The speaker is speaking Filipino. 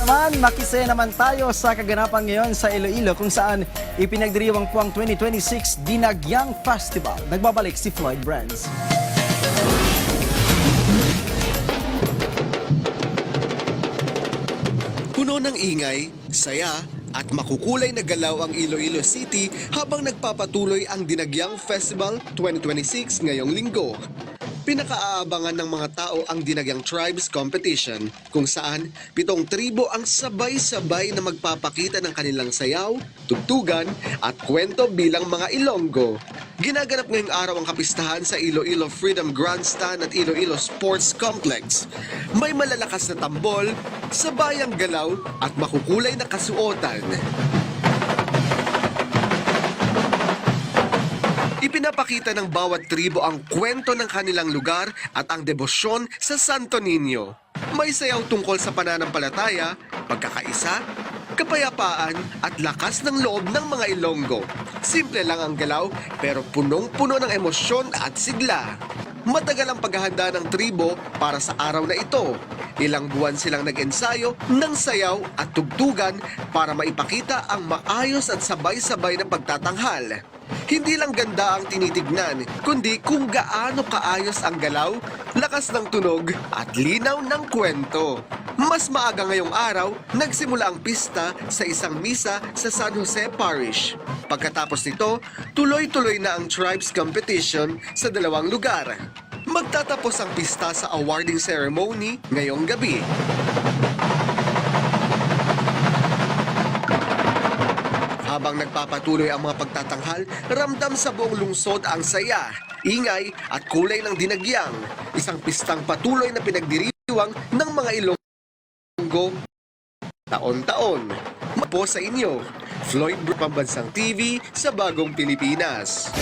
naman, makisaya naman tayo sa kaganapan ngayon sa Iloilo kung saan ipinagdiriwang po ang 2026 Dinagyang Festival. Nagbabalik si Floyd Brands. Puno ng ingay, saya at makukulay na galaw ang Iloilo City habang nagpapatuloy ang Dinagyang Festival 2026 ngayong linggo. Pinakaaabangan ng mga tao ang Dinagyang Tribes Competition kung saan 7 tribo ang sabay-sabay na magpapakita ng kanilang sayaw, tugtugan at kwento bilang mga Ilonggo. Ginaganap ngayong araw ang kapistahan sa Iloilo Freedom Grandstand at Iloilo Sports Complex. May malalakas na tambol, sabayang galaw at makukulay na kasuotan. Ipinapakita ng bawat tribo ang kwento ng kanilang lugar at ang debosyon sa Santo Niño. May sayaw tungkol sa pananampalataya, pagkakaisa, kapayapaan at lakas ng loob ng mga Ilonggo. Simple lang ang galaw pero punong-puno ng emosyon at sigla. Matagal ang paghahanda ng tribo para sa araw na ito. Ilang buwan silang nag-ensayo ng sayaw at tugtugan para maipakita ang maayos at sabay-sabay na pagtatanghal. Hindi lang ganda ang tinitignan, kundi kung gaano kaayos ang galaw, lakas ng tunog at linaw ng kwento. Mas maaga ngayong araw, nagsimula ang pista sa isang misa sa San Jose Parish. Pagkatapos nito, tuloy-tuloy na ang Tribes Competition sa 2 lugar. Magtatapos ang pista sa awarding ceremony ngayong gabi. Habang nagpapatuloy ang mga pagtatanghal, ramdam sa buong lungsod ang saya, ingay at kulay ng dinagyang. Isang pistang patuloy na pinagdiriwang ng mga Ilonggo taon-taon. Mapo sa inyo, Floyd Pambansang TV sa Bagong Pilipinas.